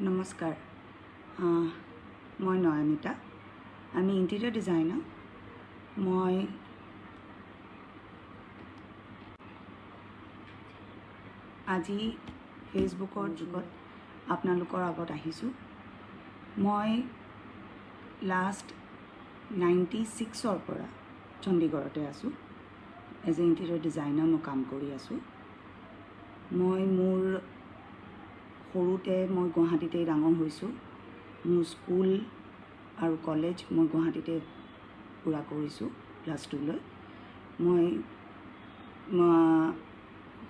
নমস্কাৰ মই নয়নিতা আমি ইণ্টেৰিয়ৰ ডিজাইনাৰ মই আজি ফেচবুকৰ যুগত আপোনালোকৰ আগত আহিছোঁ মই লাষ্ট 96ৰ পৰা চণ্ডীগড়তে আছোঁ এজ এ ইণ্টেৰিয়ৰ ডিজাইনাৰ মই কাম কৰি আছোঁ মই মোৰ সৰুতে মই গুৱাহাটীতে ডাঙৰ হৈছোঁ মোৰ স্কুল আৰু কলেজ মই গুৱাহাটীতে পূৰা কৰিছোঁ ক্লাছ 2লৈ মই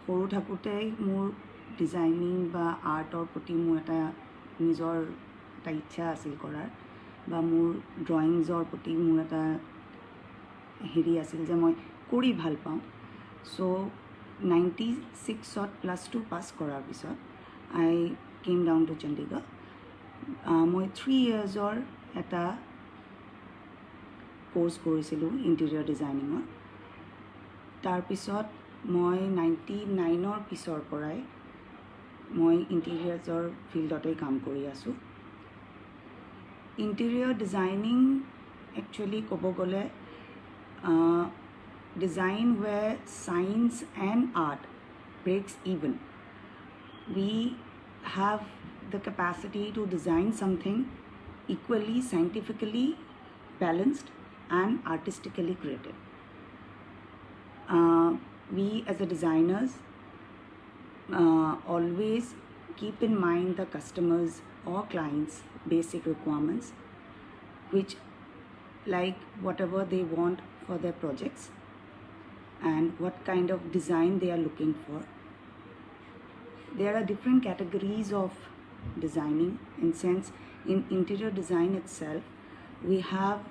সৰু থাকোঁতেই মোৰ ডিজাইনিং বা আৰ্টৰ প্ৰতি মোৰ এটা নিজৰ এটা ইচ্ছা আছিল কৰাৰ বা মোৰ ড্ৰয়িংছৰ প্ৰতি মোৰ এটা হেৰি আছিল যে মই কৰি ভাল পাওঁ চ' 96ত +2 পাছ কৰাৰ পিছত I came down to Chandigarh. মই 3 yearsৰ এটা কোৰ্চ কৰিছিলোঁ ইণ্টেৰিয়ৰ ডিজাইনিঙৰ তাৰপিছত মই 99ৰ পিছৰ পৰাই মই ইণ্টেৰিয়ৰ্ছৰ ফিল্ডতেই কাম কৰি আছোঁ ইণ্টেৰিয়ৰ ডিজাইনিং একচুৱেলি ক'ব গ'লে design where science and art breaks even we have the capacity to design something equally scientifically balanced and artistically creative. We as a designers always keep in mind the customers or clients' basic requirements, which like whatever they want for their projects and what kind of design they are looking for. There are different categories of designing in sense in interior design itself we have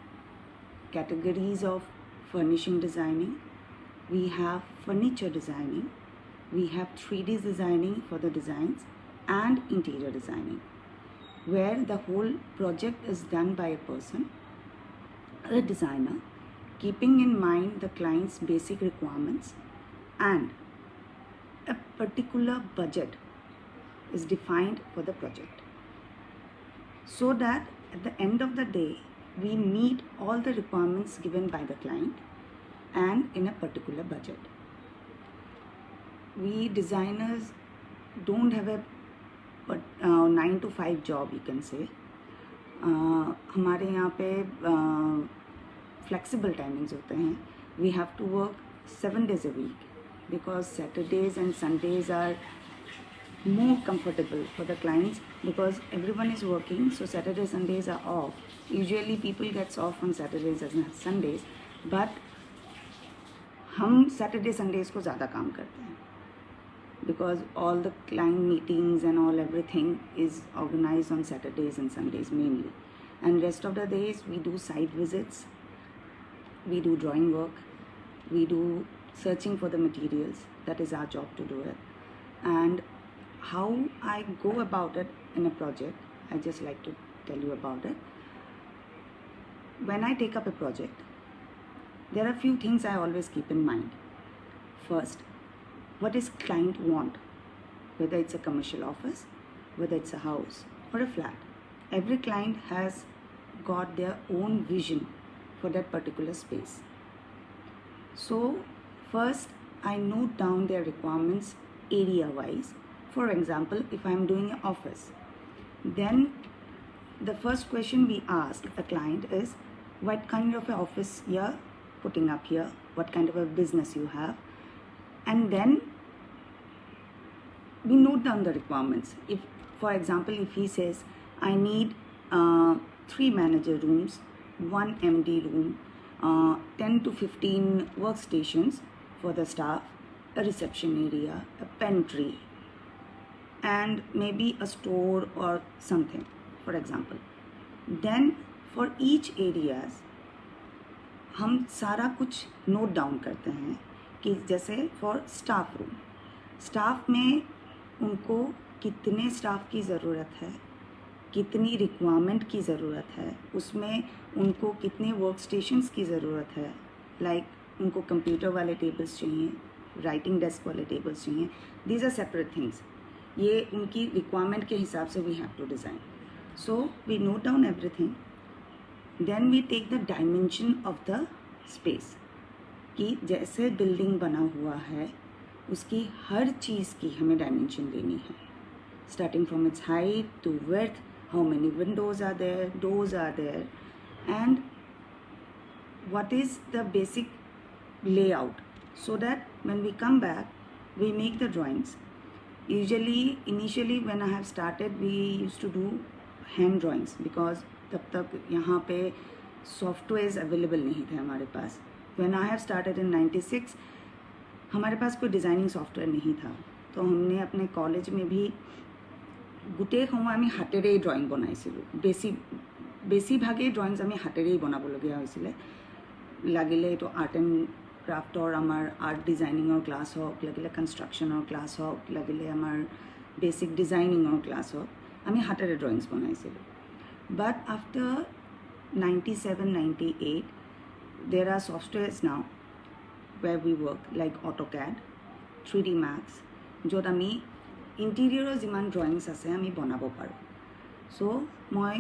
categories of furnishing designing we have furniture designing we have 3D designing for the designs and interior designing where the whole project is done by a person a designer keeping in mind the client's basic requirements and a particular budget is defined for the project so that at the end of the day we meet all the requirements given by the client and in a particular budget. We designers don't have a 9 to 5 job you can say. हमारे यहाँ पे flexible timings होते हैं. We have to work 7 days a week. Because Saturdays and Sundays are more comfortable for the clients because everyone is working so Saturdays Sundays are off usually people gets off on Saturdays and Sundays but हम Saturday Sundays को ज़्यादा काम करते हैं because all the client meetings and all everything is organized on Saturdays and Sundays mainly and rest of the days we do site visits we do drawing work we do searching for the materials that is our job to do it and how I go about it in a project I just like to tell you about it when I take up a project there are few things I always keep in mind first what does client want whether it's a commercial office whether it's a house or a flat every client has got their own vision for that particular space so first I note down their requirements area wise for example if I am doing an office then the first question we ask a client is what kind of an office you're putting up here what kind of a business you have and then we note down the requirements if for example if he says I need 3 manager rooms 1 MD room 10 to 15 workstations for the staff a reception area a pantry and maybe a store or something for example then for each areas हम सारा कुछ note down करते हैं कि जैसे for staff room staff में उनको कितने स्टाफ की ज़रूरत है कितनी रिक्वायरमेंट की ज़रूरत है उसमें उनको कितने वर्क स्टेशंस की ज़रूरत है लाइक उनको कंप्यूटर वाले टेबल्स चाहिए राइटिंग डेस्क वाले टेबल्स चाहिए दीज आर सेपरेट थिंग्स ये उनकी रिक्वायरमेंट के हिसाब से we have to design. So we note down everything, then we take the dimension of the space कि जैसे बिल्डिंग बना हुआ है उसकी हर चीज़ की हमें डायमेंशन देनी है, starting from its height to width, how many windows are there, doors are there, and what is the basic layout, so that when we come back we make the drawings. Usually initially when I have started we used to do hand drawings because तब तक यहाँ पे softwares available नहीं थे हमारे पास. when I have started in 96 हमारे पास कोई designing software नहीं था, तो हमने अपने कॉलेज में भी গোটেই সময় আমি হাতেৰেই ড্ৰয়িং বনাইছিলোঁ. বেছিভাগেই ড্ৰয়িংছ আমি হাতেৰেই বনাবলগীয়া হৈছিলে. লাগিলে এইটো আৰ্ট এণ্ড ক্ৰাফ্টৰ আমাৰ আৰ্ট ডিজাইনিঙৰ ক্লাছ হওক, লাগিলে কনষ্ট্ৰাকশ্যনৰ ক্লাছ হওক, লাগিলে আমাৰ বেছিক ডিজাইনিঙৰ ক্লাছ হওক, আমি হাতেৰে ড্ৰয়িংছ বনাইছিলোঁ. But after 97-98 there are softwares now where we work like AutoCAD, 3D Max, য'ত আমি ইণ্টেৰিয়ৰৰ যিমান ড্ৰয়িংছ আছে আমি বনাব পাৰোঁ. চ' মই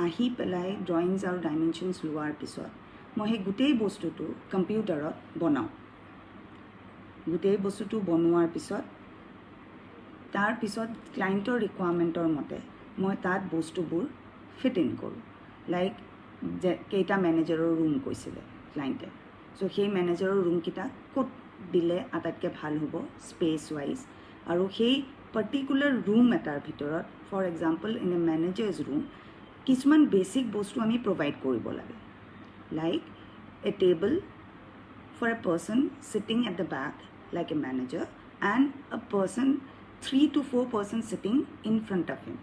আহি পেলাই ড্ৰয়িংছ আৰু ডাইমেনশ্যনছ লোৱাৰ পিছত মই সেই গোটেই বস্তুটো কম্পিউটাৰত বনাওঁ. গোটেই বস্তুটো বনোৱাৰ পিছত তাৰপিছত ক্লাইণ্টৰ ৰিকুৱাৰমেণ্টৰ মতে মই তাত বস্তুবোৰ ফিট ইন কৰোঁ. লাইক যে কেইটা মেনেজাৰৰ ৰুম কৈছিলে ক্লাইণ্টে, চ' সেই মেনেজাৰৰ ৰুমকেইটা ক'ত দিলে আটাইতকৈ ভাল হ'ব স্পেচ ৱাইজ, আৰু সেই পাৰ্টিকুলাৰ ৰুম এটাৰ ভিতৰত for example in a manager's room কিছুমান বেছিক বস্তু আমি প্ৰভাইড কৰিব লাগে. Like a table for a person sitting at the back like a manager, and a person 3 to 4 persons sitting in front of him.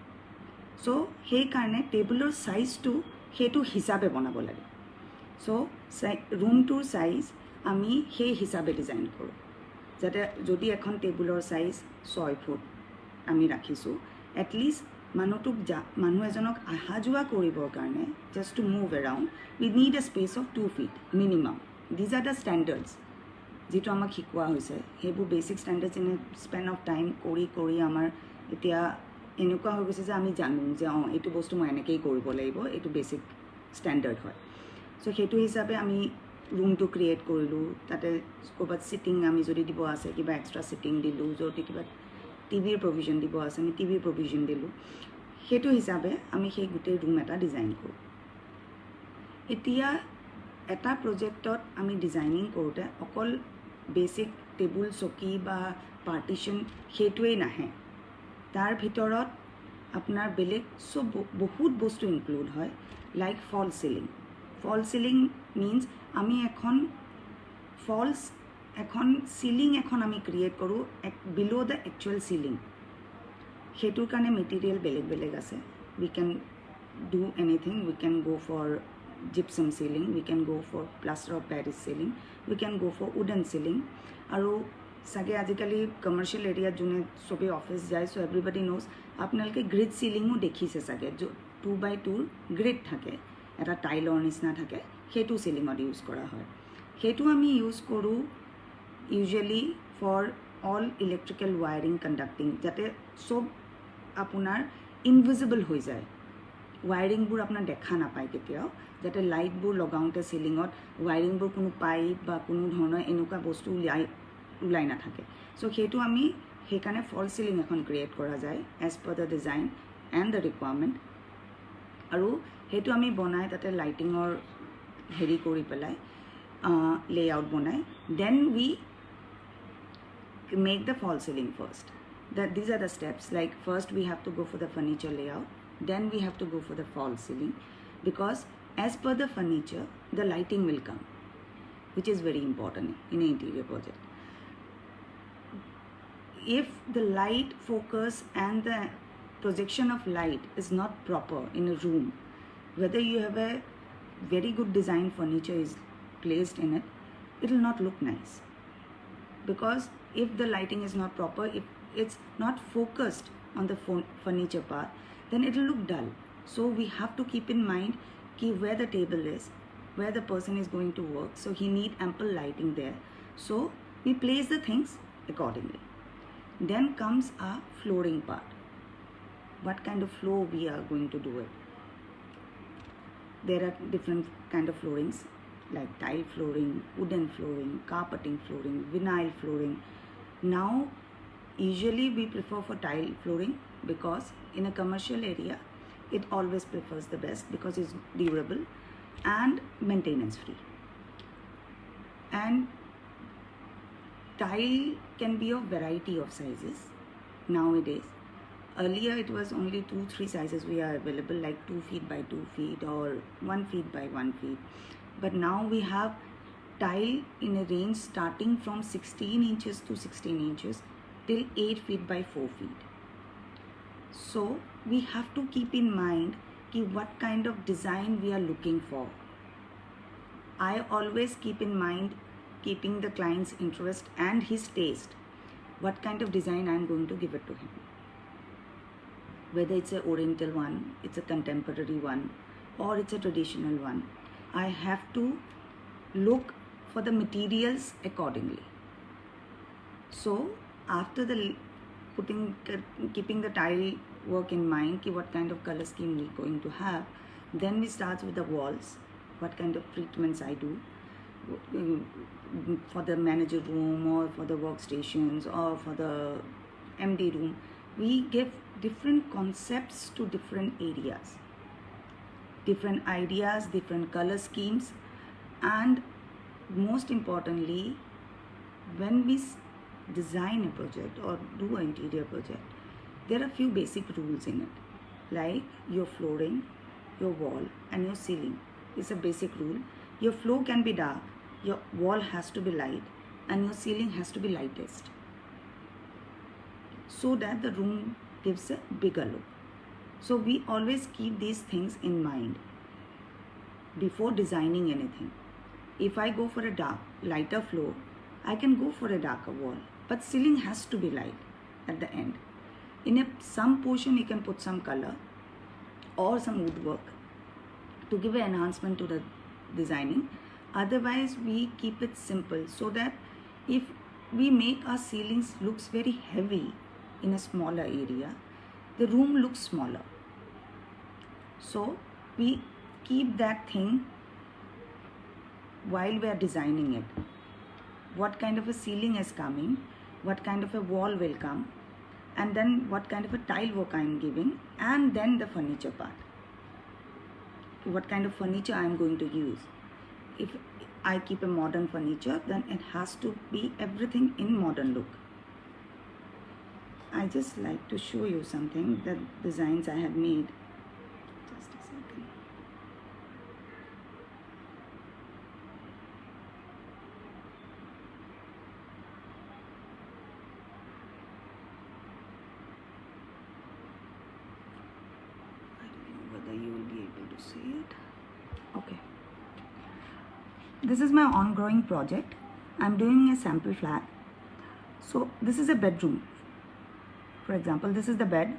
So সেই কাৰণে টেবুলৰ সাইজটো সেইটো হিচাপে বনাব লাগে. সো ৰুমটোৰ সাইজ আমি সেই হিচাপে ডিজাইন কৰোঁ, যাতে যদি এখন টেবুলৰ সাইজ 6 ফুট আমি ৰাখিছোঁ, এটলিষ্ট মানুহ এজনক অহা যোৱা কৰিবৰ কাৰণে just to move around we need a space of 2 feet minimum. These are the standards যিটো আমাক শিকোৱা হৈছে. সেইবোৰ basic standards in a Spain of time কৰি কৰি আমাৰ এতিয়া এনেকুৱা হৈ গৈছে যে আমি জানো যে এইটো বস্তু মই এনেকৈয়ে কৰিব লাগিব, এইটো বেছিক ষ্টেণ্ডাৰ্ড হয়. চ' সেইটো হিচাপে আমি ৰুমটো ক্ৰিয়েট কৰিলোঁ. তাতে ক'ৰবাত ছিটিং আমি যদি দিব আছে কিবা এক্সট্ৰা ছিটিং দিলোঁ, যদি কিবা টিভিৰ প্ৰভিজন দিব আছে আমি টিভিৰ প্ৰভিজন দিলোঁ. সেইটো হিচাপে আমি সেই গোটেই ৰুম এটা ডিজাইন কৰোঁ. এতিয়া এটা প্ৰজেক্টত আমি ডিজাইনিং কৰোঁতে অকল বেছিক টেবুল চকী বা পাৰ্টিশ্যন সেইটোৱেই নাহে, তাৰ ভিতৰত আপোনাৰ বেলেগ চব বহুত বস্তু ইনক্লুড হয়. লাইক ফল চিলিং. ফল চিলিং মিনছ আমি এখন চিলিং এখন আমি ক্ৰিয়েট কৰোঁ বিল' দ্য একচুৱেল চিলিং. সেইটোৰ কাৰণে মেটেৰিয়েল বেলেগ বেলেগ আছে. We can do anything. We can go' for gypsum chilling, we can go' for plaster of Paris ceiling, we can go' for wooden chilling. আৰু চাগে আজিকালি কমাৰ্চিয়েল এৰিয়াত যোনে চবেই অফিচ যায়, চ' এভৰিবডি ন'জ আপোনালোকে গ্ৰিড চিলিঙো দেখিছে চাগে, 2x2 গ্ৰিড থাকে, এটা টাইলৰ নিচিনা থাকে, সেইটো চিলিঙত ইউজ কৰা হয়. সেইটো আমি ইউজ কৰোঁ usually for all electrical wiring conducting, যাতে চব আপোনাৰ ইনভিজিবল হৈ যায়, ৱায়াৰিংবোৰ আপোনাৰ দেখা নাপায় কেতিয়াও, যাতে লাইটবোৰ লগাওঁতে চিলিঙত ৱায়াৰিংবোৰ কোনো পাইপ বা কোনো ধৰণৰ এনেকুৱা বস্তু ওলাই নাথাকে. চ' সেইটো আমি সেইকাৰণে ফল চিলিং এখন ক্ৰিয়েট কৰা যায় as per the design and the requirement. আৰু সেইটো আমি বনাই তাতে লাইটিঙৰ হেৰি কৰি পেলাই লেআউট বনাই then we make the fall ceiling first. These are the steps. Like first we have to go for the furniture layout, then we have to go for the fall ceiling, because as per the furniture the lighting will come, which is very important in an interior project. If the light focus and the projection of light is not proper in a room, whether you have a very good design furniture is placed in it, it will not look nice. Because if the lighting is not proper, if it's not focused on the furniture part, then it will look dull. So we have to keep in mind where the table is, where the person is going to work, so he need ample lighting there. So we place the things accordingly. Then comes our flooring part. What kind of floor we are going to do it? There are different kind of floorings like tile flooring, wooden flooring, carpeting flooring, vinyl flooring. Now, usually we prefer for tile flooring because in a commercial area, it always prefers the best because it's durable and maintenance free. And tile can be of variety of sizes nowadays. Earlier it was only 2-3 sizes we are available, like 2 feet by 2 feet or 1 feet by 1 feet. But now we have tile in a range starting from 16 inches to 16 inches till 8 feet by 4 feet. So we have to keep in mind what kind of design we are looking for. I always keep in mind keeping the client's interest and his taste. What kind of design I am going to give it to him. Whether it's an oriental one, it's a contemporary one, or it's a traditional one. I have to look for the materials accordingly. So after keeping the tile work in mind, what kind of color scheme we're going to have, then we start with the walls. What kind of treatments I do for the manager room or for the workstations or for the MD room. We give different concepts to different areas, different ideas, different color schemes, and most importantly, when we design a project or do an interior project, there are few basic rules in it, like your flooring, your wall and your ceiling is a basic rule. Your floor can be dark, your wall has to be light, and your ceiling has to be lightest, so that the room gives a bigger look. So we always keep these things in mind before designing anything. If I go for a lighter floor, I can go for a darker wall, but ceiling has to be light at the end. In some portion you can put some color or some woodwork to give an enhancement to the designing. Otherwise we keep it simple, so that if we make our ceilings looks very heavy in a smaller area, the room looks smaller. So we keep that thing while we are designing it. What kind of a ceiling is coming, what kind of a wall will come, and then what kind of a tile work I am giving, and then the furniture part. What kind of furniture I am going to use. If I keep a modern furniture, then it has to be everything in modern look. I just like to show you something, the designs I have made. Just a second. I don't know whether you will be able to see it. Okay. This is my ongoing project. I'm doing a sample flat. So this is a bedroom. For example, this is the bed,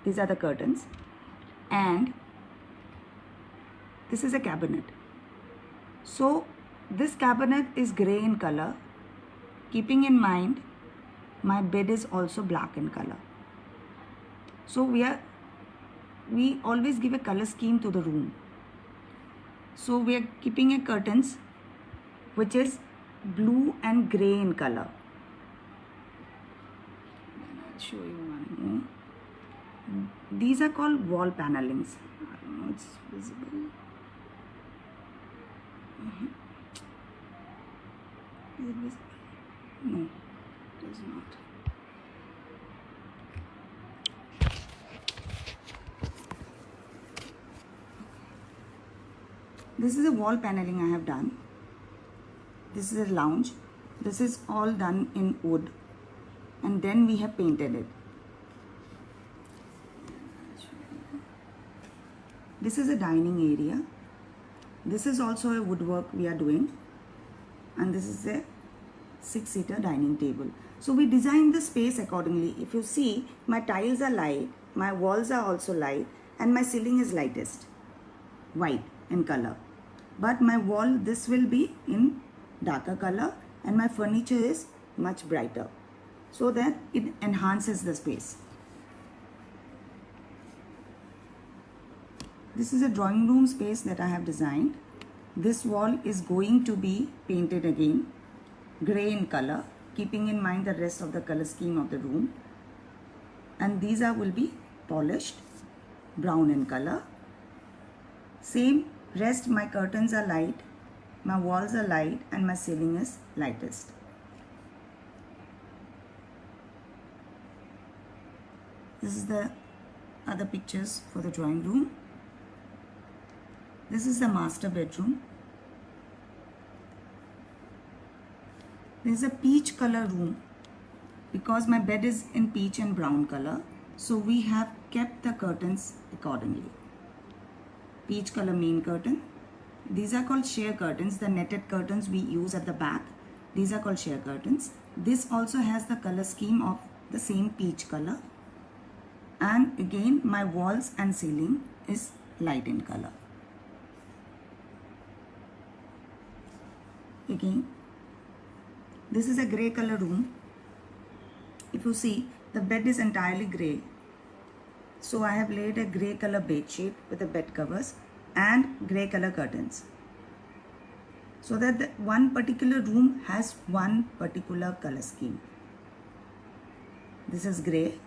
these are the curtains, and this is a cabinet. So this cabinet is grey in color, keeping in mind my bed is also black in color. So we always give a color scheme to the room. So we are keeping a curtains which is blue and grey in color. Show you one more. These are called wall panelings. I don't know, it's visible. Is it visible? No, it is not. This is a wall paneling I have done. This is a lounge. This is all done in wood. And then we have painted it. This is a dining area. This is also a woodwork we are doing. And this is a 6-seater dining table. So we design the space accordingly. If you see, my tiles are light, my walls are also light, and my ceiling is lightest, white in color. But my wall, this will be in darker color, and my furniture is much brighter. so that it enhances the space. This is a drawing room space that I have designed. This wall is going to be painted again, grey in color, keeping in mind the rest of the color scheme of the room. And these will be polished, brown in color. Same, rest my curtains are light, my walls are light, and my ceiling is lightest. This is the other pictures for the drawing room. This is the master bedroom. This is a peach color room because my bed is in peach and brown color. So we have kept the curtains accordingly. Peach color main curtain. These are called sheer curtains. The netted curtains we use at the back. These are called sheer curtains. This also has the color scheme of the same peach color. And again, my walls and ceiling is light in color. Again, this is a grey color room. If you see, the bed is entirely grey. So I have laid a grey color bed sheet with the bed covers and grey color curtains. So that the one particular room has one particular color scheme. This is grey.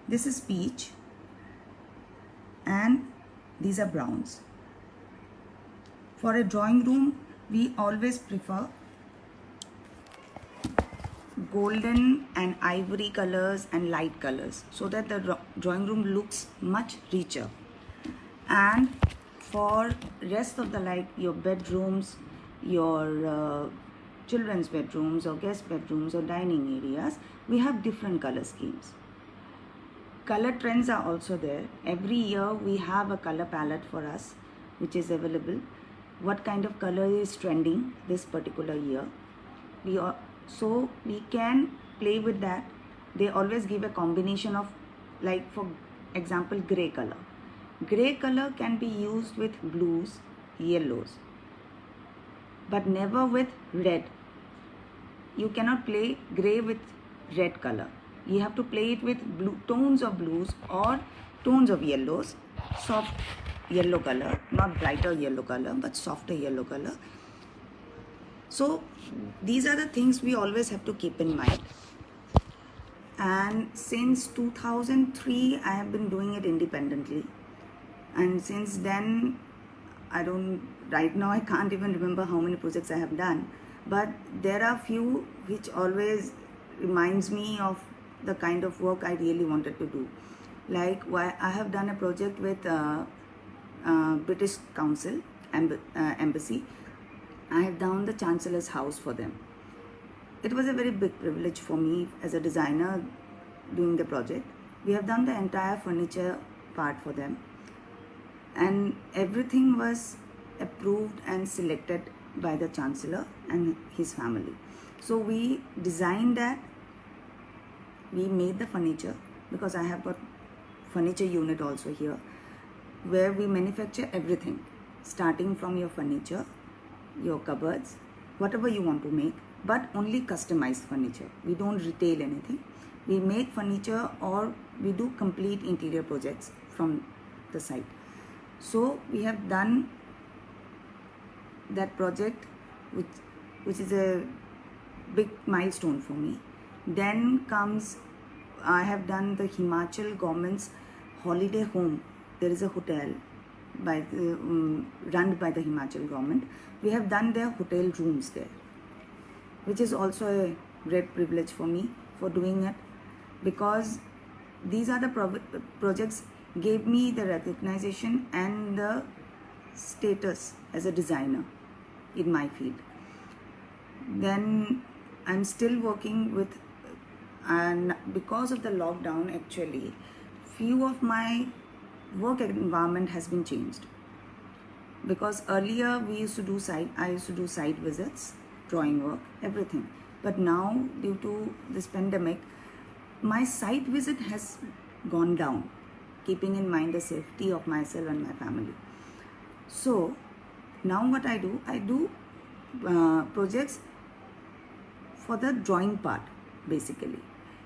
This is peach. And these are browns. For a drawing room, we always prefer golden and ivory colors and light colors so that the drawing room looks much richer. And for rest of the like your bedrooms, your children's bedrooms or guest bedrooms or dining areas, we have different color schemes. Color trends are also there. Every year we have a color palette for us which is available. What kind of color is trending this particular year. So we can play with that. They always give a combination of, like for example, grey color. Grey color can be used with blues, yellows, but never with red. You cannot play grey with red color. You have to play it with tones of blues or tones of yellows, soft yellow color, not brighter yellow color, but softer yellow color. So these are the things we always have to keep in mind. And since 2003, I have been doing it independently. And since then, right now I can't even remember how many projects I have done. But there are few which always reminds me of the kind of work I really wanted to do. Like I have done a project with British Council, Embassy. I have done the Chancellor's house for them. It was a very big privilege for me as a designer doing the project. We have done the entire furniture part for them. And everything was approved and selected by the Chancellor and his family. So we designed that. We made the furniture because I have got furniture unit also here where we manufacture everything starting from your furniture, your cupboards, whatever you want to make, but only customized furniture. We don't retail anything. We make furniture or we do complete interior projects from the site. So we have done that project which is a big milestone for me. Then comes, I have done the Himachal government's holiday home. There is a hotel run by the Himachal government. We have done their hotel rooms there, which is also a great privilege for me for doing it, because these are the projects gave me the recognition and the status as a designer in my field. Then I'm still working with, and because of the lockdown actually, few of my work environment has been changed. Because earlier I used to do site visits, drawing work, everything. But now due to this pandemic, my site visit has gone down, keeping in mind the safety of myself and my family. So now what I do projects for the drawing part, basically.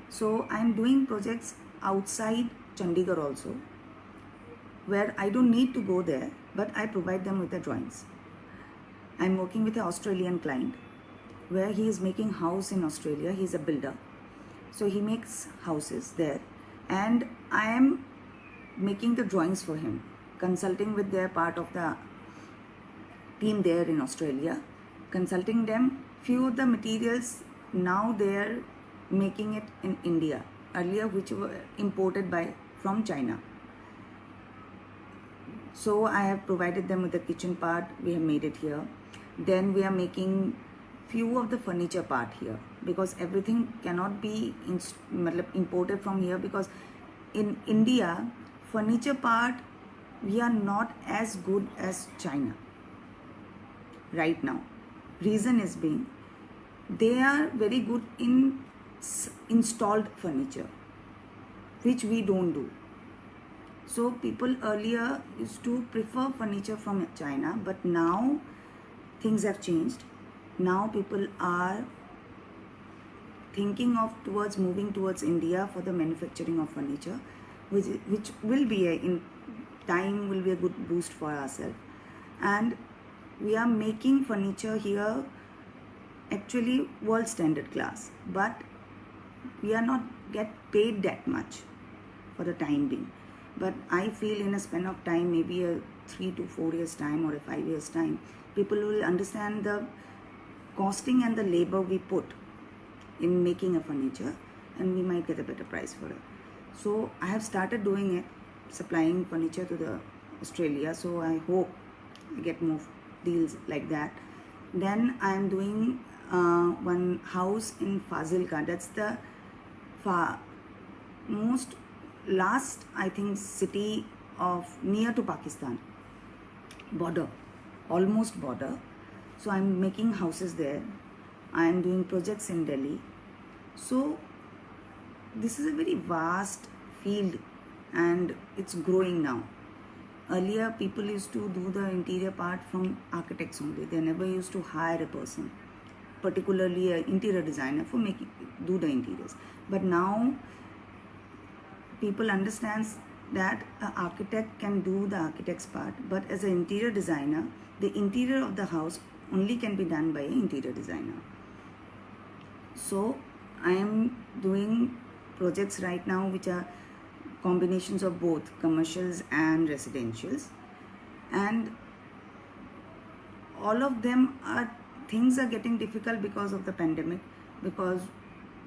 So I'm doing projects outside Chandigarh also, where I don't need to go there, but I provide them with the drawings. I'm working with an Australian client where he is making house in Australia. He's a builder. So he makes houses there, and I am making the drawings for him, consulting with their part of the team there in Australia, consulting them. Few of the materials now they are making it in India, earlier which were imported from China. So I have provided them with the kitchen part, we have made it here. Then we are making few of the furniture part here, because everything cannot be imported from here, because in India furniture part we are not as good as China right now. Reason is being they are very good in installed furniture, which we don't do. So people earlier used to prefer furniture from China, but now things have changed. Now people are thinking of moving towards India for the manufacturing of furniture, which will be in time will be a good boost for ourselves. And we are making furniture here actually world standard class, but we are not get paid that much for the time being. But I feel in a span of time, maybe a 3 to 4 years time or a 5 years time, people will understand the costing and the labor we put in making a furniture, and we might get a better price for it. So I have started doing it, supplying furniture to the Australia. So I hope I get more deals like that. Then I am doing one house in Fazilka. That's the most last, I think, city of near to Pakistan border, almost border. So I'm making houses there. I am doing projects in Delhi. So this is a very vast field, and it's growing now. Earlier people used to do the interior part from architects only. They never used to hire a person, particularly an interior designer, for do the interiors. But now people understands that an architect can do the architect's part, but as an interior designer, the interior of the house only can be done by an interior designer. So I am doing projects right now which are combinations of both commercials and residentials, and all of them are things are getting difficult because of the pandemic, because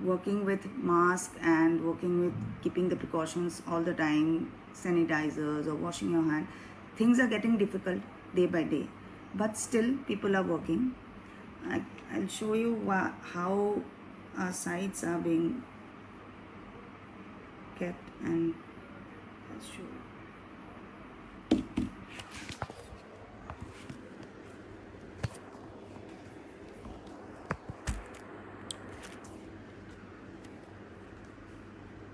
working with mask and working with keeping the precautions all the time, sanitizers or washing your hand, things are getting difficult day by day, but still people are working. I'll show you how our sites are being kept, and I'll show you.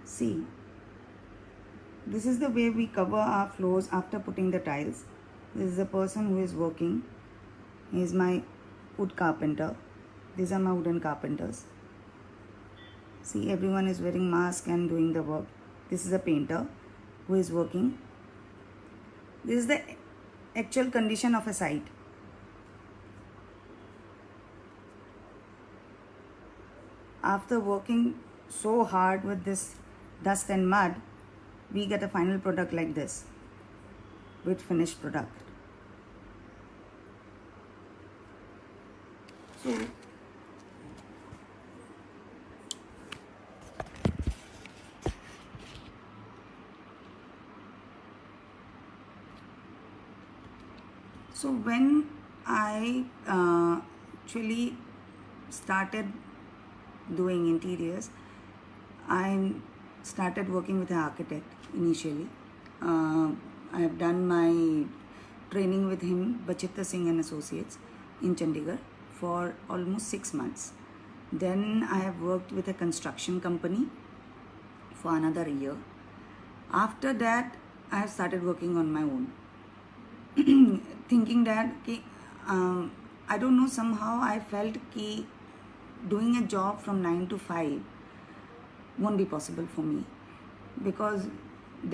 See, this is the way we cover our floors after putting the tiles. This is the person who is working. He is my wood carpenter. These are my wooden carpenters. See, everyone is wearing mask and doing the work. This is a painter who is working. This is the actual condition of a site. After working so hard with this dust and mud, we get a final product like this with finished product. So when I actually started doing interiors, I started working with an architect initially. I have done my training with him, Bachitra Singh and Associates in Chandigarh, for almost 6 months. Then I have worked with a construction company for another year. After that, I have started working on my own. Thinking that I don't know, somehow I felt that doing a job from 9 to 5 won't be possible for me, because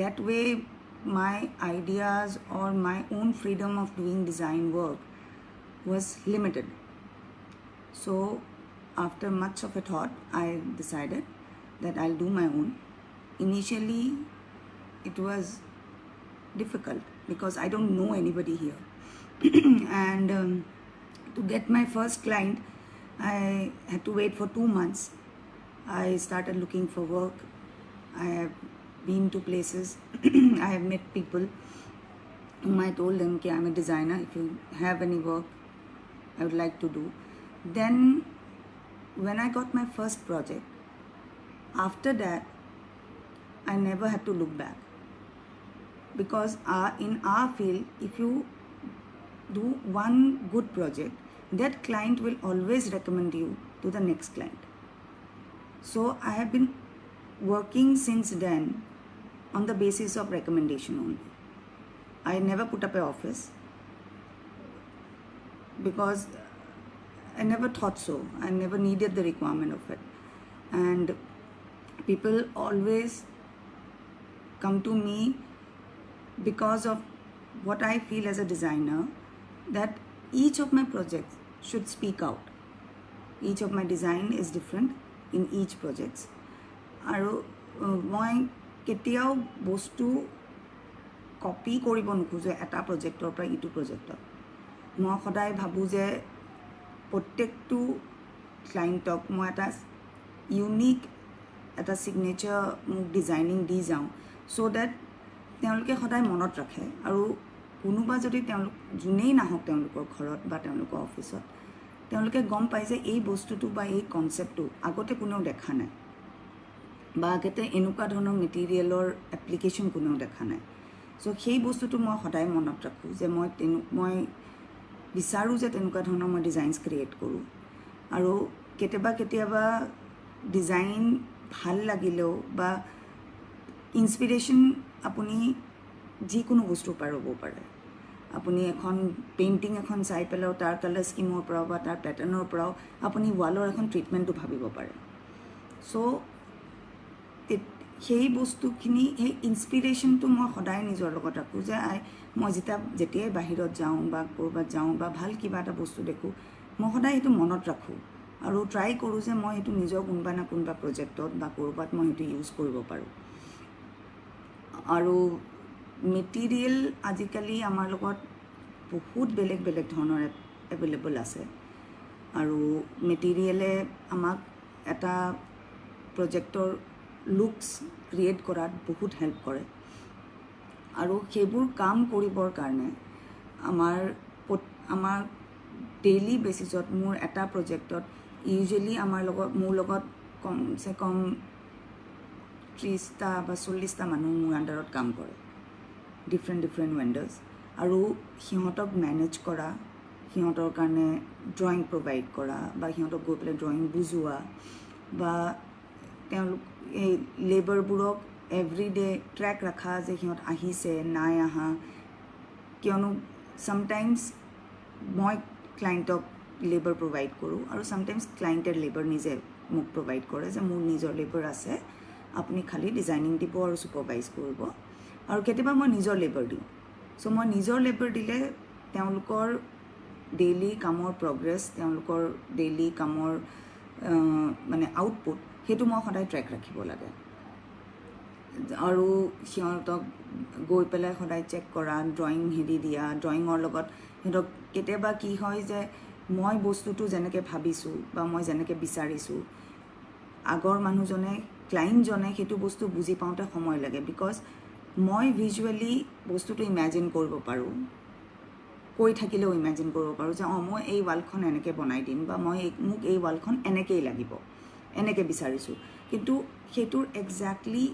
that way my ideas or my own freedom of doing design work was limited. So after much of a thought, I decided that I'll do my own. Initially it was difficult because I don't know anybody here. And to get my first client, I had to wait for 2 months. I started looking for work. I have been to places. I have met people whom I told them that I'm a designer. If you have any work, I would like to do. Then when I got my first project, after that, I never had to look back. Because in our field, if you do one good project, that client will always recommend you to the next client. So I have been working since then on the basis of recommendation only. I never put up an office because I never thought so. I never needed the requirement of it. And people always come to me because of what I feel as a designer, that each of my projects should speak out. Each of my design is different in each projects. আৰু মই কেতিয়াও বস্তু copy কৰিব নোখোজো এটা projector পৰা ইটো প্ৰজেক্টত। মই সদায় ভাবোঁ যে প্ৰত্যেকটো ক্লায়েণ্টক মই এটা ইউনিক এটা সিগনেচাৰ মোক ডিজাইনিং দি যাওঁ, চ' ডেট তেওঁলোকে সদায় মনত ৰাখে। আৰু কোনোবা যদি তেওঁলোক যোনেই নাহক তেওঁলোকৰ ঘৰত বা তেওঁলোকৰ অফিচত, তেওঁলোকে গম পায় যে এই বস্তুটো বা এই কনচেপ্টটো আগতে কোনেও দেখা নাই, বা আগতে এনেকুৱা ধৰণৰ মেটেৰিয়েলৰ এপ্লিকেশ্যন কোনেও দেখা নাই। চ' সেই বস্তুটো মই সদায় মনত ৰাখোঁ যে মই বিচাৰোঁ যে তেনেকুৱা ধৰণৰ মই ডিজাইনছ ক্ৰিয়েট কৰোঁ। আৰু কেতিয়াবা ডিজাইন ভাল লাগিলেও বা ইনস্পিৰেশ্যন আপুনি যিকোনো বস্তুৰ পৰা ল'ব পাৰে। আপুনি এখন পেইণ্টিং এখন চাই পেলাইও তাৰ কালাৰ স্কিমৰ পৰাও বা তাৰ পেটাৰ্ণৰ পৰাও আপুনি ৱালৰ এখন ট্ৰিটমেণ্টটো ভাবিব পাৰে। চ' সেই বস্তুখিনি, সেই ইনস্পিৰেশ্যনটো মই সদায় নিজৰ লগত ৰাখোঁ যে মই যেতিয়াই বাহিৰত যাওঁ বা ক'ৰবাত যাওঁ বা ভাল কিবা এটা বস্তু দেখোঁ, মই সদায় সেইটো মনত ৰাখোঁ আৰু ট্ৰাই কৰোঁ যে মই সেইটো নিজৰ কোনোবা না কোনোবা প্ৰজেক্টত বা ক'ৰবাত মই সেইটো ইউজ কৰিব পাৰোঁ। আৰু মেটেৰিয়েল আজিকালি আমাৰ লগত বহুত বেলেগ বেলেগ ধৰণৰ এভেইলেবল আছে। আৰু মেটেৰিয়েলে আমাক এটা প্ৰজেক্টৰ লুকছ ক্ৰিয়েট কৰাত বহুত হেল্প কৰে। আৰু সেইবোৰ কাম কৰিবৰ কাৰণে আমাৰ ডেইলি বেচিছত মোৰ এটা প্ৰজেক্টত ইউজুৱেলি মোৰ লগত কমচে কম 30টা বা 40টা মানুহ মোৰ আণ্ডাৰত কাম কৰে, ডিফাৰেণ্ট ভেণ্ডাৰ্ছ। আৰু সিহঁতক মেনেজ কৰা, সিহঁতৰ কাৰণে ড্ৰয়িং প্ৰভাইড কৰা বা সিহঁতক গৈ পেলাই ড্ৰয়িং বুজোৱা, বা তেওঁলোক এই লেবাৰবোৰক এভৰিডে ট্ৰেক ৰখা যে সিহঁত আহিছে নাই আহা। কিয়নো ছামটাইমছ মই ক্লায়েণ্টক লেবাৰ প্ৰভাইড কৰোঁ আৰু ছামটাইমছ ক্লায়েণ্টে লেবাৰ নিজে মোক প্ৰভাইড কৰে যে মোৰ নিজৰ লেবাৰ আছে, আপুনি খালি ডিজাইনিং দিব আৰু ছুপাৰভাইজ কৰিব। আৰু কেতিয়াবা মই নিজৰ লেবাৰ দিওঁ। চ' মই নিজৰ লেবাৰ দিলে তেওঁলোকৰ ডেইলি কামৰ প্ৰগ্ৰেছ, তেওঁলোকৰ ডেইলি কামৰ মানে আউটপুট, সেইটো মই সদায় ট্ৰেক ৰাখিব লাগে। আৰু সিহঁতক গৈ পেলাই সদায় চেক কৰা, ড্ৰয়িং দিয়া, ড্ৰয়িঙৰ লগত সিহঁতক কেতিয়াবা কি হয় যে মই বস্তুটো যেনেকৈ ভাবিছোঁ বা মই যেনেকৈ বিচাৰিছোঁ, আগৰ মানুহজনে ক্লায়েণ্টজনে সেইটো বস্তু বুজি পাওঁতে সময় লাগে। বিকজ মই ভিজুৱেলি বস্তুটো ইমেজিন কৰিব পাৰোঁ, কৈ থাকিলেও ইমেজিন কৰিব পাৰোঁ যে মই এই ৱালখন এনেকৈ বনাই দিম বা মোক এই ৱালখন এনেকৈয়ে লাগিব, এনেকৈ বিচাৰিছোঁ। কিন্তু সেইটোৰ একজেক্টলি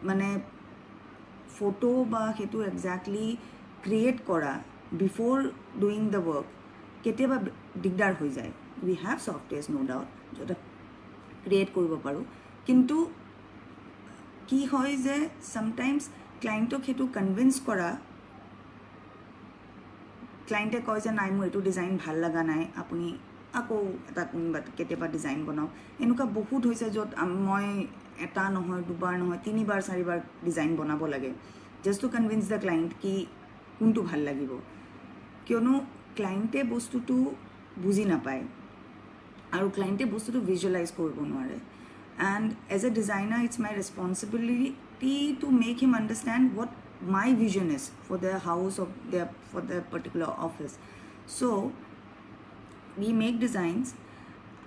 মানে ফটো বা সেইটো একজেক্টলি ক্ৰিয়েট কৰা বিফ'ৰ ডুইং দ্য ৱৰ্ক কেতিয়াবা দিগদাৰ হৈ যায়। উই হেভ ছফ্টৱেৰ্ছ ন' ডাউট য'ত ক্ৰিয়েট কৰিব পাৰোঁ, কিন্তু কি হয় যে ছামটাইমছ ক্লায়েণ্টক সেইটো কনভিন্স কৰা, ক্লায়েণ্টে কয় যে নাই মোৰ এইটো ডিজাইন ভাল লগা নাই, আপুনি আকৌ এটা কেতিয়াবা ডিজাইন বনাওঁ এনেকুৱা বহুত হৈছে য'ত মই এটা নহয় দুবাৰ নহয় তিনিবাৰ চাৰিবাৰ ডিজাইন বনাব লাগে just to convince the client কি কোনটো ভাল লাগিব কিয়নো ক্লায়েণ্টে বস্তুটো বুজি নাপায় আৰু ক্লায়েণ্টে বস্তুটো ভিজুৱেলাইজ কৰিব নোৱাৰে and as a designer it's my responsibility to make him understand what my vision is for their house or for their particular office. So we make designs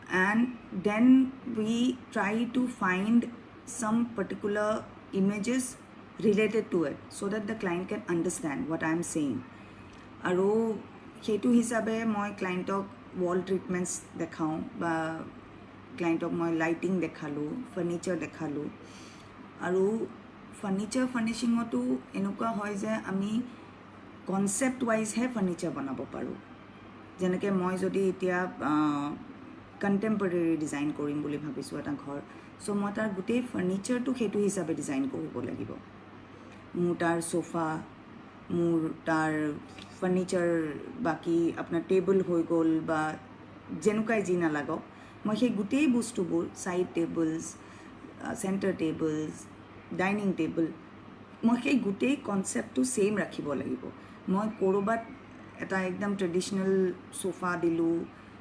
and then we try to find some particular images related to it so that the client can understand what I am saying. Aro hetu hisabe moi client ok wall treatments dekhao ba client ok moi lighting dekhalu furniture dekhalu aro furniture ফাৰ্নিচিঙতো এনেকুৱা হয় যে আমি concept ৱাইজহে furniture বনাব পাৰোঁ যেনেকৈ মই যদি এতিয়া কণ্টেম্পৰেৰী ডিজাইন কৰিম বুলি ভাবিছোঁ এটা ঘৰ চ' মই তাৰ গোটেই ফাৰ্নিচাৰটো সেইটো হিচাপে ডিজাইন কৰিব লাগিব মোৰ তাৰ চোফা মোৰ তাৰ ফাৰ্নিচাৰ বাকী আপোনাৰ টেবুল হৈ গ'ল বা যেনেকুৱাই যি নালাগক মই সেই গোটেই বস্তুবোৰ side tables centre tables dining table মই সেই গোটেই কনচেপ্টটো ছেইম ৰাখিব লাগিব মই ক'ৰবাত এটা একদম ট্ৰেডিশ্যনেল চোফা দিলোঁ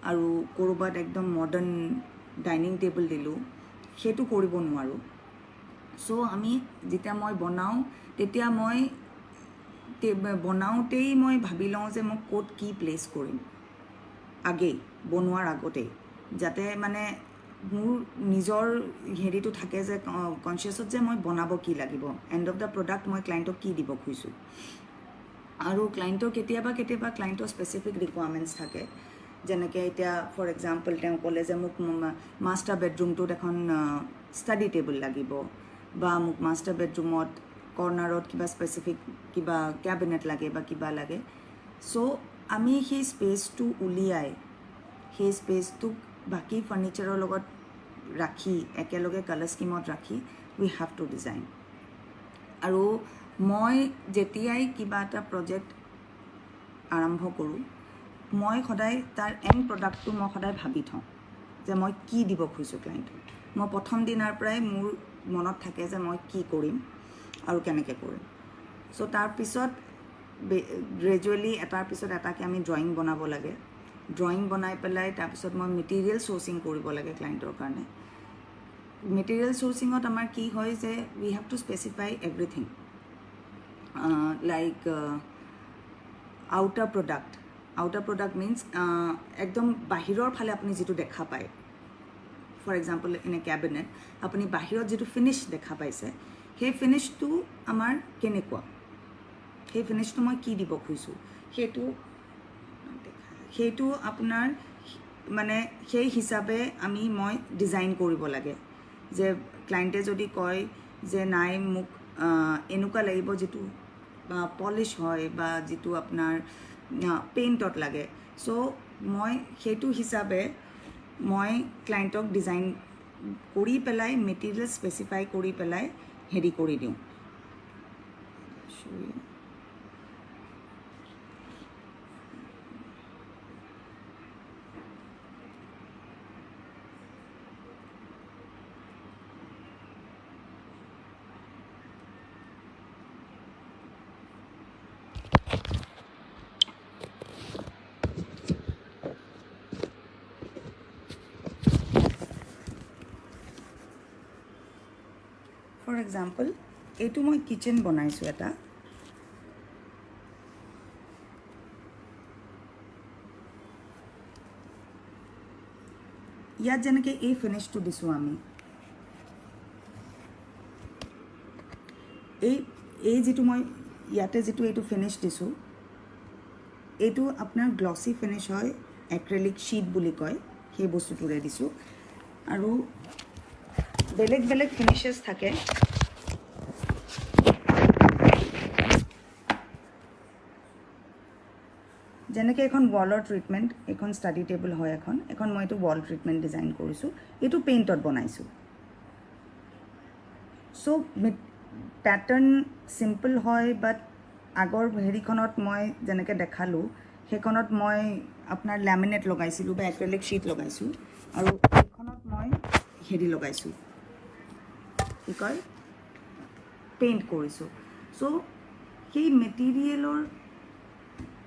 আৰু ক'ৰবাত একদম মডাৰ্ণ ডাইনিং টেবুল দিলোঁ সেইটো কৰিব নোৱাৰোঁ চ' আমি যেতিয়া মই বনাওঁ তেতিয়া মই বনাওঁতেই মই ভাবি লওঁ যে মই ক'ত কি প্লেচ কৰিম আগেই বনোৱাৰ আগতেই যাতে মানে মোৰ নিজৰ হেৰিটো থাকে যে কনচিয়াছত যে মই বনাব কি লাগিব এণ্ড অফ দ্য প্ৰডাক্ট মই ক্লায়েণ্টক কি দিব খুজিছোঁ আৰু ক্লায়েণ্টৰ কেতিয়াবা ক্লায়েণ্টৰ স্পেচিফিক ৰিকুৱাৰমেণ্টছ থাকে যেনেকৈ এতিয়া ফৰ এক্সাম্পল তেওঁ ক'লে যে মোক মাষ্টাৰ বেডৰুমটোত এখন ষ্টাডি টেবুল লাগিব বা মোক মাষ্টাৰ বেডৰুমত কৰ্নাৰত কিবা স্পেচিফিক কিবা কেবিনেট লাগে বা কিবা লাগে চ' আমি সেই স্পেচটো উলিয়াই সেই স্পেচটোক বাকী ফাৰ্নিচাৰৰ লগত ৰাখি একেলগে কালাৰ স্কিমত ৰাখি উই হেভ টু ডিজাইন আৰু মই যেতিয়াই কিবা এটা প্ৰজেক্ট আৰম্ভ কৰোঁ মই সদায় তাৰ এণ্ড প্ৰডাক্টটো মই সদায় ভাবি থওঁ যে মই কি দিব খুজিছোঁ ক্লায়েণ্টক মই প্ৰথম দিনাৰ পৰাই মোৰ মনত থাকে যে মই কি কৰিম আৰু কেনেকৈ কৰিম চ' তাৰপিছত গ্ৰেজুৱেলি এটাৰ পিছত এটাকৈ আমি ড্ৰয়িং বনাব লাগে ড্ৰয়িং বনাই পেলাই তাৰপিছত মই মেটেৰিয়েল চ'ৰ্চিং কৰিব লাগে ক্লায়েণ্টৰ কাৰণে মেটেৰিয়েল চ'ৰ্চিঙত আমাৰ কি হয় যে we have to specify everything like outer product means একদম বাহিৰৰ ফালে আপুনি যিটো দেখা পায় for example in a cabinet আপুনি বাহিৰত যিটো ফিনিছ দেখা পাইছে সেই ফিনিছটো আমাৰ কেনেকুৱা সেই ফিনিছটো মই কি দিব খুজিছোঁ সেইটো আপোনাৰ মানে সেই হিচাপে মই ডিজাইন কৰিব লাগে যে ক্লায়েণ্টে যদি কয় যে নাই মোক এনেকুৱা লাগিব যিটো পলিছ হয় বা যিটো আপোনাৰ পেইণ্টত লাগে চ' মই সেইটো হিচাপে মই ক্লায়েণ্টক ডিজাইন কৰি পেলাই মেটেৰিয়েল স্পেচিফাই কৰি পেলাই হেৰি কৰি দিওঁ ফৰ এক্সাম্পল এইটো মই কিচেন বনাইছোঁ এটা ইয়াত যেনেকৈ এই ফিনিছটো দিছোঁ আমি এই যিটো মই ইয়াতে যিটো এইটো ফিনিছ দিছোঁ এইটো আপোনাৰ গ্লছি ফিনিছ হয় এক্ৰেলিক শ্বীট বুলি কয় সেই বস্তুটোৰে দিছোঁ আৰু বেলেগ বেলেগ ফিনিছেছ থাকে যেনেকৈ এখন ৱালৰ ট্ৰিটমেণ্ট এখন ষ্টাডি টেবুল হয় এখন মই এইটো ৱাল ট্ৰিটমেণ্ট ডিজাইন কৰিছোঁ এইটো পেইণ্টত বনাইছোঁ চ' পেটাৰ্ণ চিম্পল হয় বাট আগৰ হেৰিখনত মই যেনেকৈ দেখালোঁ সেইখনত মই আপোনাৰ লেমিনেট লগাইছিলোঁ বা এক্ৰেলিক শ্বীট লগাইছোঁ আৰু এইখনত মই হেৰি লগাইছোঁ কি কয় পেইণ্ট কৰিছোঁ চ' সেই মেটেৰিয়েলৰ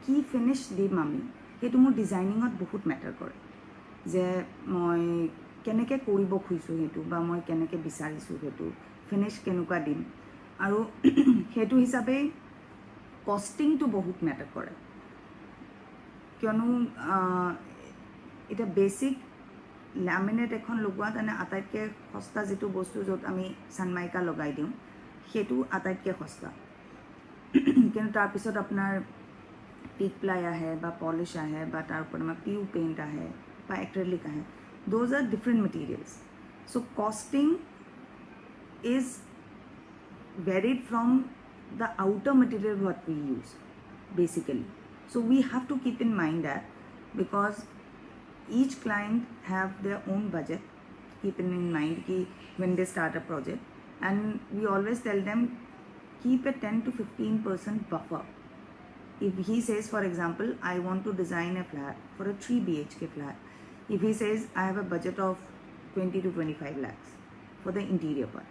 কি ফিনিছ দিম আমি সেইটো মোৰ ডিজাইনিঙত বহুত মেটাৰ কৰে যে মই কেনেকৈ কৰিব খুজিছোঁ সেইটো বা মই কেনেকৈ বিচাৰিছোঁ সেইটো ফিনিছ কেনেকুৱা দিম আৰু সেইটো হিচাপে কষ্টিংটো বহুত মেটাৰ কৰে কিয়নো এতিয়া বেছিক লেমিনেট এখন লগোৱাত আটাইতকৈ সস্তা যিটো বস্তু য'ত আমি চানমাইকা লগাই দিওঁ সেইটো আটাইতকৈ সস্তা কিন্তু তাৰপিছত আপোনাৰ পিক প্লাই আহে বা পলিছ আহে বা তাৰ ওপৰত আমাৰ পিউ পেইণ্ট আহে বা এক্ৰেলিক আহে দ'জ আৰ ডিফাৰেণ্ট মেটেৰিয়েলছ চ' costing is varied from the outer material what we use basically. So we have to keep in mind that because each client have their own budget, keeping in mind ki when they start a project, and we always tell them keep a 10 to 15% buffer. If he says, for example, I want to design a flat for a 3 BHK flat, if he says I have a budget of 20 to 25 lakhs for the interior part,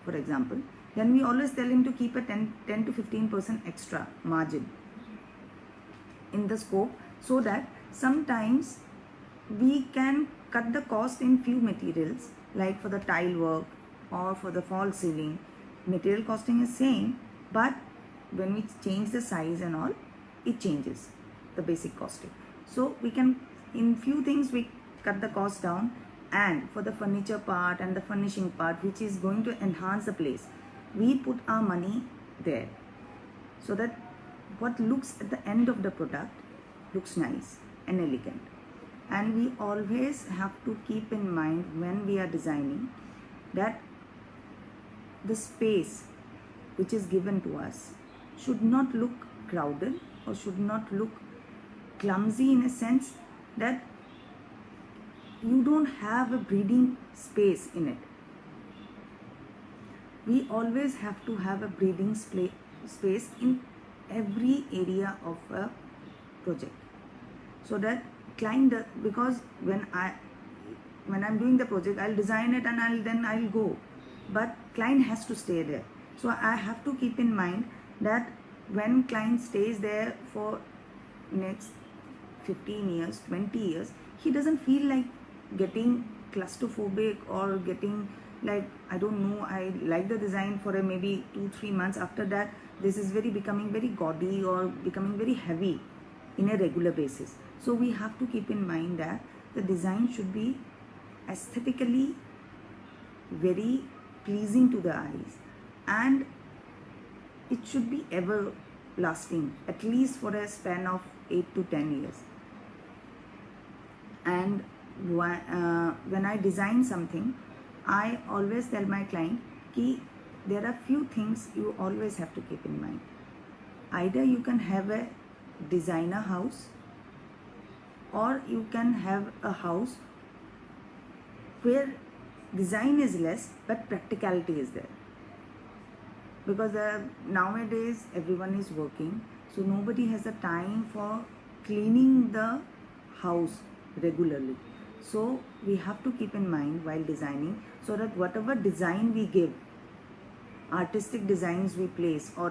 for example, then we always tell him to keep a 10 to 15% extra margin in the scope so that sometimes we can cut the cost in few materials like for the tile work or for the false ceiling. Material costing is same, but when we change the size and all, it changes the basic costing. So we can, in few things we cut the cost down, and for the furniture part and the furnishing part which is going to enhance the place, we put our money there so that what looks at the end of the product looks nice and elegant. And we always have to keep in mind when we are designing that the space which is given to us should not look crowded or should not look clumsy in a sense that you don't have a breathing space in it. We always have to have a breathing space in every area of a project so that client because when I'm doing the project I'll design it and I'll go, but client has to stay there. So I have to keep in mind that when client stays there for next 15 years 20 years, he doesn't feel like getting claustrophobic or getting like, I don't know, I like the design for a maybe 2-3 months. After that, this is becoming very gaudy or becoming very heavy in a regular basis. So we have to keep in mind that the design should be aesthetically very pleasing to the eyes, and it should be ever lasting, at least for a span of 8 to 10 years. And when I design something, I always tell my client ki there are few things you always have to keep in mind. Either you can have a designer house or you can have a house where design is less but practicality is there, because nowadays everyone is working, so nobody has the time for cleaning the house regularly. So we have to keep in mind while designing so that whatever design we give, artistic designs we place or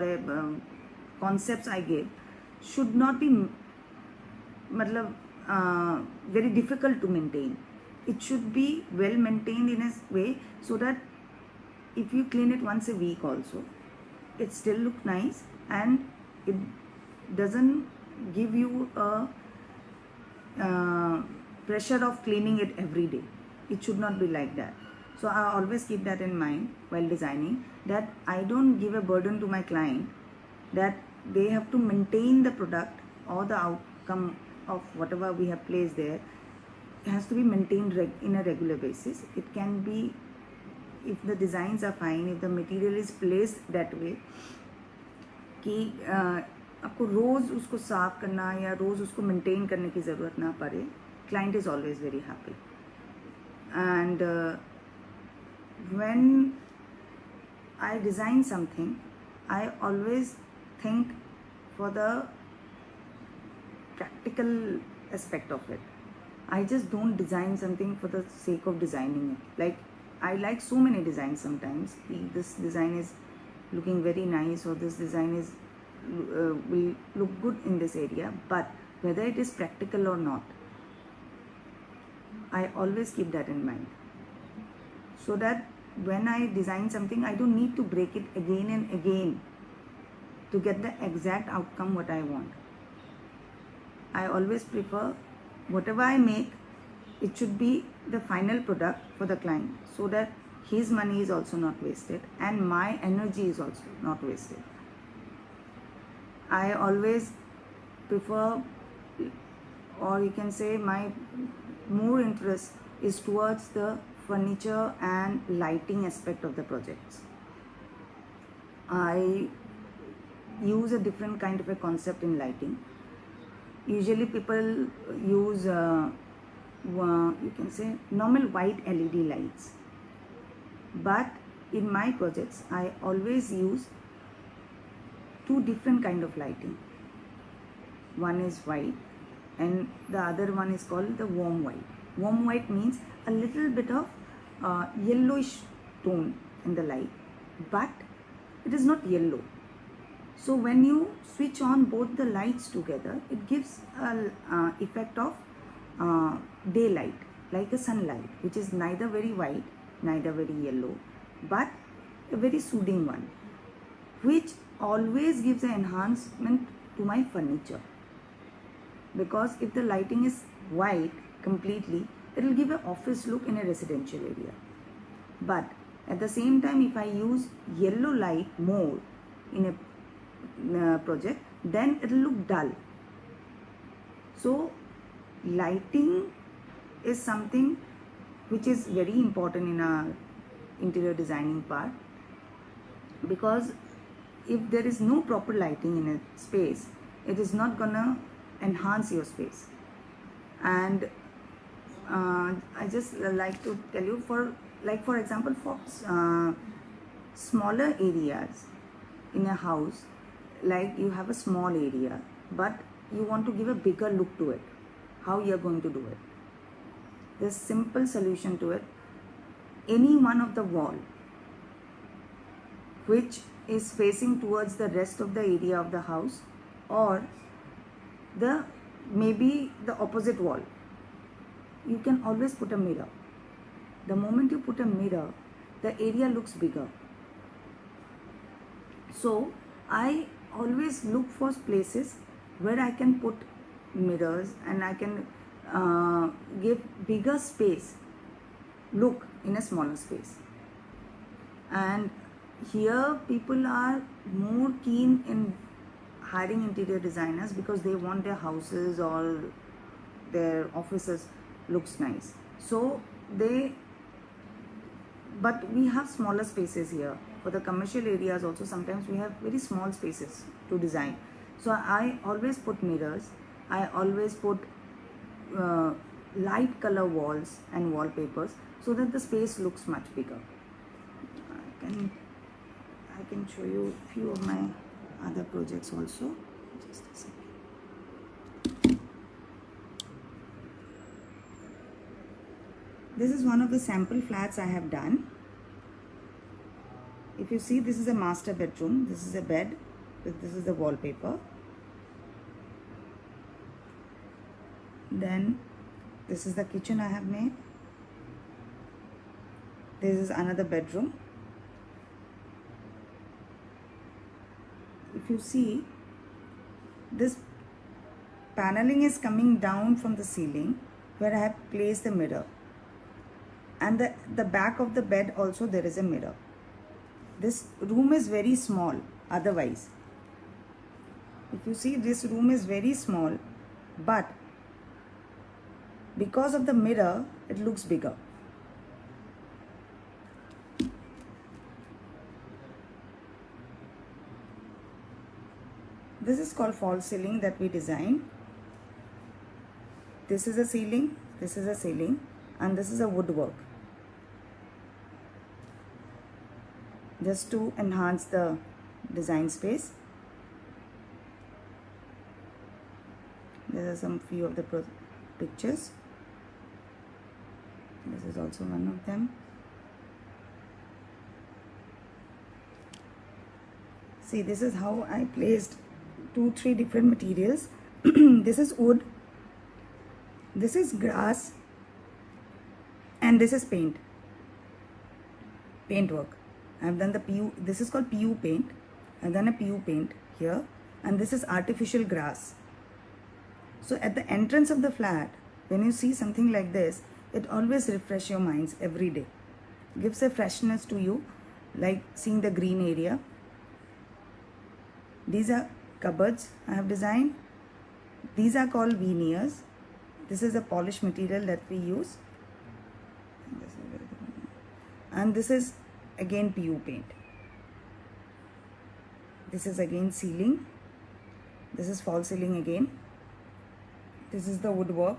concepts I give should not be very difficult to maintain. It should be well maintained in a way so that if you clean it once a week also, it still looks nice and it doesn't give you a pressure of cleaning it every day. It should not be like that. So I always keep that in mind while designing, that I don't give a burden to my client that they have to maintain the product or the outcome of whatever we have placed there. It has to be maintained in a regular basis. It can be, if the designs are fine, if the material is placed that way कि आपको रोज़ उसको साफ करना या रोज़ उसको maintain करने की ज़रूरत ना पड़े, client is always very happy. And when I design something, I always think for the practical aspect of it. I just don't design something for the sake of designing it. Like, I like so many designs sometimes. This design is looking very nice, or this design is will look good in this area, but whether it is practical or not, I always keep that in mind, so that when I design something, I don't need to break it again and again to get the exact outcome what I want. I always prefer whatever I make, it should be the final product for the client, so that his money is also not wasted and my energy is also not wasted. I always prefer, or you can say my more interest is towards the furniture and lighting aspect of the projects. I use a different kind of a concept in lighting. Usually people use you can say normal white LED lights, but in my projects I always use two different kind of lighting. One is white and the other one is called the warm white. Warm white means a little bit of yellowish tone in the light, but it is not yellow. So when you switch on both the lights together, it gives a effect of daylight, like a sunlight, which is neither very white, neither very yellow, but a very soothing one, which always gives an enhancement to my furniture. Because if the lighting is white completely, it will give an office look in a residential area. But at the same time, if I use yellow light more in a project, then it will look dull. So lighting is something which is very important in our interior designing part, because if there is no proper lighting in a space, it is not gonna enhance your space. And I just like to tell you, for example, for smaller areas in a house, like you have a small area but you want to give a bigger look to it, how you are going to do it? There's simple solution to it. Any one of the wall which is facing towards the rest of the area of the house, or maybe the opposite wall, you can always put a mirror. The moment you put a mirror, the area looks bigger. So I always look for places where I can put mirrors and I can give bigger space look in a smaller space. And here people are more keen in hiring interior designers because they want their houses or their offices looks nice. So but we have smaller spaces here. For the commercial areas also, sometimes we have very small spaces to design. So I always put mirrors. I always put light color walls and wallpapers, so that the space looks much bigger. I can show you a few of my other projects also. Just a second. This is one of the sample flats I have done. If you see, this is a master bedroom. This is a bed. This is the wallpaper. Then this is the kitchen I have made. This is another bedroom. If you see, this paneling is coming down from the ceiling where I have placed the mirror. And the back of the bed also there is a mirror. This room is very small otherwise. If you see, this room is very small, but because of the mirror, it looks bigger. This is called false ceiling that we designed. This is a ceiling, this is a ceiling, and this is a woodwork. Just to enhance the design space. There are some few of the pictures. This is also one of them. See, this is how I placed 2-3 different materials. This is wood, this is grass, and this is paint work. I've done the PU, this is called PU paint. I've done a PU paint here, and this is artificial grass. So at the entrance of the flat, when you see something like this, it always refreshes your minds every day. Gives a freshness to you, like seeing the green area. These are cupboards I have designed. These are called veneers. This is a polished material that we use. And this is again PU paint. This is again ceiling. This is false ceiling again. This is the woodwork.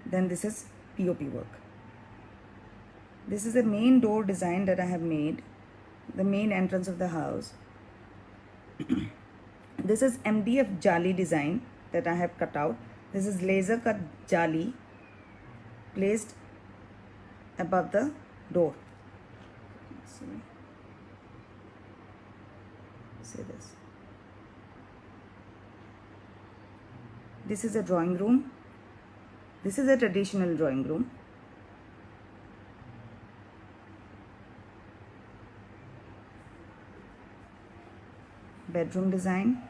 Then this is POP work. This is the main door design that I have made, the main entrance of the house. This is MDF jali design that I have cut out. This is laser cut jali placed above the door. See this. This is a drawing room. This is a traditional drawing room. Bedroom design.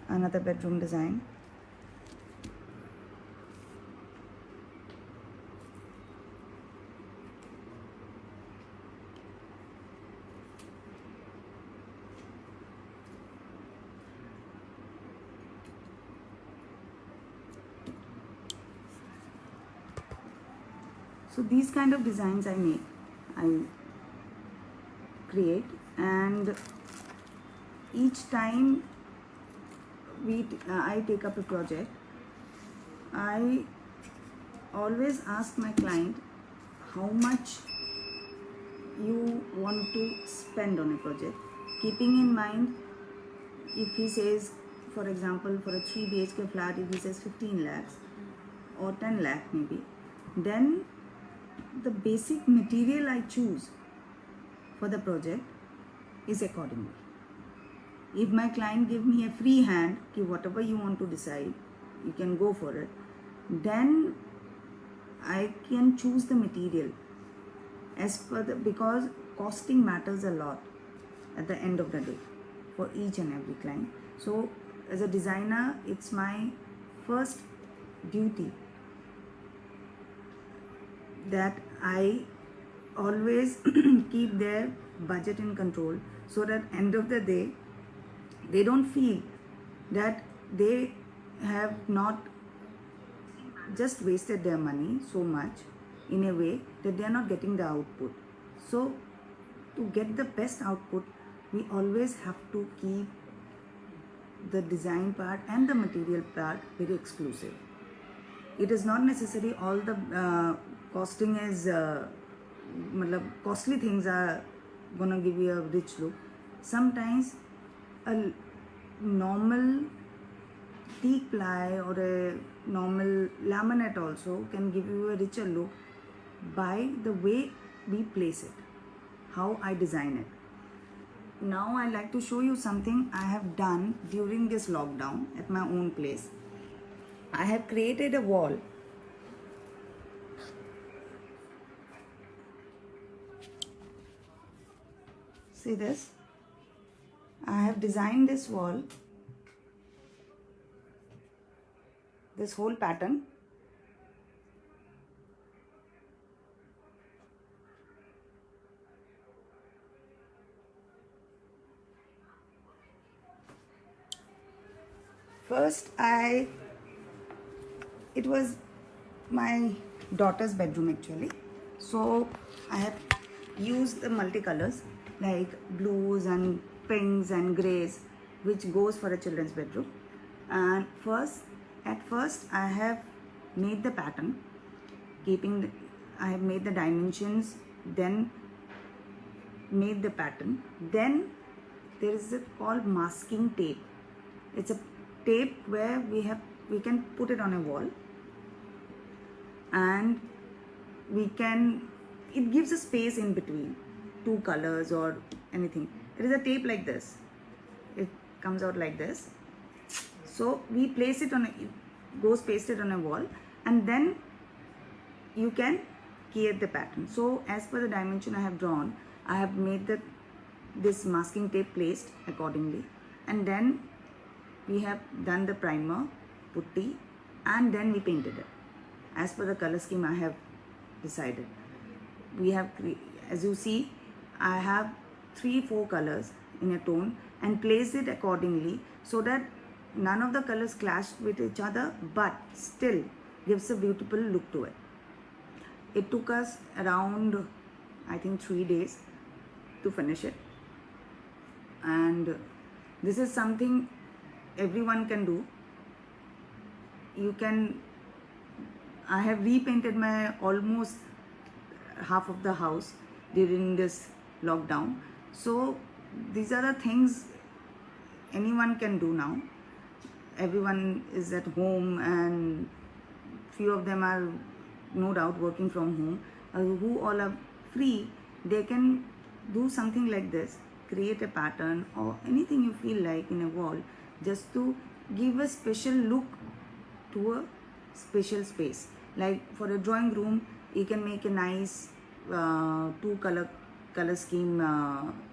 Another bedroom design. So these kind of designs I make, I create, and each time I take up a project, I always ask my client how much you want to spend on a project, keeping in mind if he says, for example, for a 3 BHK flat, if he says 15 lakhs or 10 lakh maybe, then the basic material I choose for the project is accordingly. If my client give me a free hand, whatever you want to decide, you can go for it, then I can choose the material as per the, because costing matters a lot at the end of the day for each and every client. So as a designer, it's my first duty that I always keep their budget in control, so that end of the day they don't feel that they have not just wasted their money so much in a way that they are not getting the output. So to get the best output, we always have to keep the design part and the material part very exclusive. It is not necessary all the costing is costly things are gonna give you a rich look. Sometimes a normal teak ply or a normal laminate also can give you a richer look by the way we place it, how I design it. Now I like to show you something I have done during this lockdown at my own place. I have created a wall. See this? I have designed this wall, this whole pattern. First, it was my daughter's bedroom actually. So I have used the multicolors like blues and pinks and grays, which goes for a children's bedroom. And at first I have made the pattern, I have made the dimensions, then made the pattern. Then there is a called masking tape. It's a tape where we can put it on a wall, and it gives a space in between two colors or anything. It is a tape like this. It comes out like this. So we place it it goes pasted on a wall, and then you can create the pattern. So as per the dimension I have drawn, I have made this masking tape placed accordingly, and then we have done the primer, putty, and then we painted it as per the color scheme I have decided. We have, as you see, I have 3-4 colors in a tone and placed it accordingly so that none of the colors clashed with each other, but still gives a beautiful look to it. It took us around, I think, 3 days to finish it, and this is something everyone can do. I have repainted my almost half of the house during this lockdown. So these are the things anyone can do now. Everyone is at home, and few of them are no doubt working from home. Who all are free, they can do something like this, create a pattern or anything you feel like in a wall, just to give a special look to a special space. Like for a drawing room, you can make a nice 2 color scheme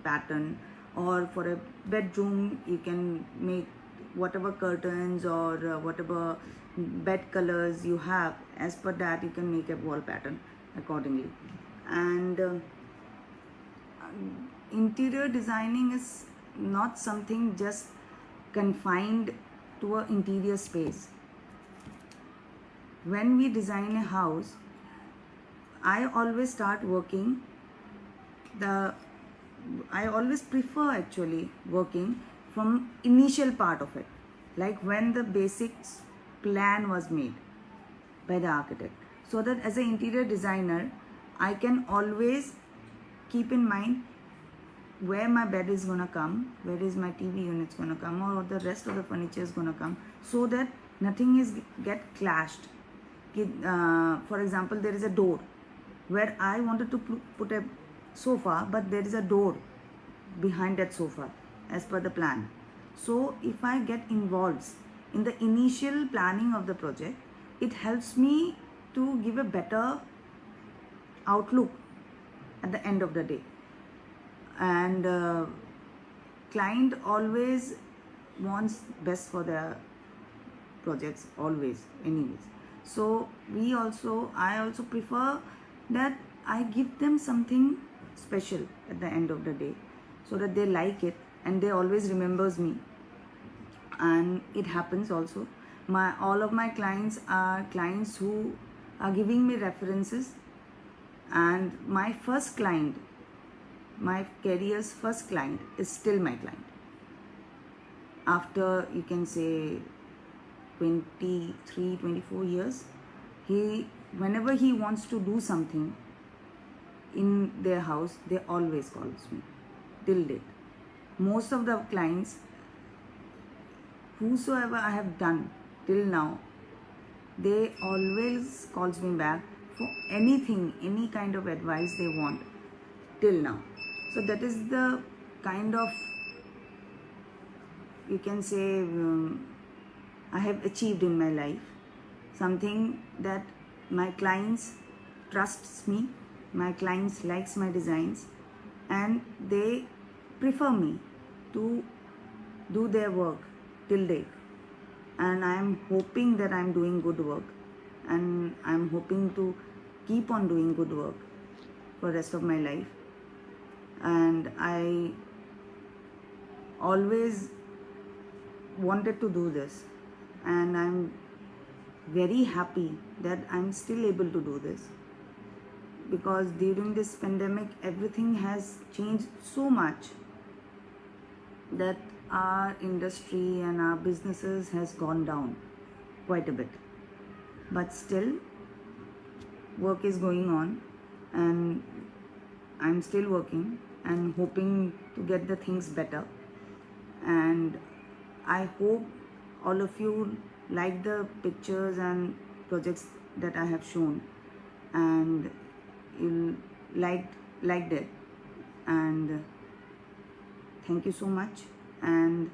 pattern, or for a bedroom you can make whatever curtains or whatever bed colors you have. As per that, you can make a wall pattern accordingly. And interior designing is not something just confined to an interior space. When we design a house, I always start working I always prefer actually working from initial part of it, like when the basic plan was made by the architect, so that as an interior designer I can always keep in mind where my bed is gonna come, where is my TV unit's gonna come, or the rest of the furniture is gonna come, so that nothing is get clashed. For example, there is a door where I wanted to put a sofa, but there is a door behind that sofa as per the plan. So if I get involved in the initial planning of the project, it helps me to give a better outlook at the end of the day. And client always wants best for their projects, always, anyways. So I also prefer that I give them something special at the end of the day, so that they like it and they always remembers me. And it happens also, all of my clients are clients who are giving me references, and my first client, my career's first client, is still my client after, you can say, 23-24 years. Whenever he wants to do something in their house, they always calls me till date. Most of the clients, whosoever I have done till now, they always calls me back for anything, any kind of advice they want till now. So that is the kind of, you can say, I have achieved in my life. Something that my clients trusts me, my clients likes my designs, and they prefer me to do their work till date. And I am hoping that I am doing good work, and I am hoping to keep on doing good work for the rest of my life. And I always wanted to do this, and I'm very happy that I'm still able to do this, because during this pandemic everything has changed so much that our industry and our businesses has gone down quite a bit. But still, work is going on, and I'm still working and hoping to get the things better. And I hope all of you like the pictures and projects that I have shown, and you liked it. And thank you so much. And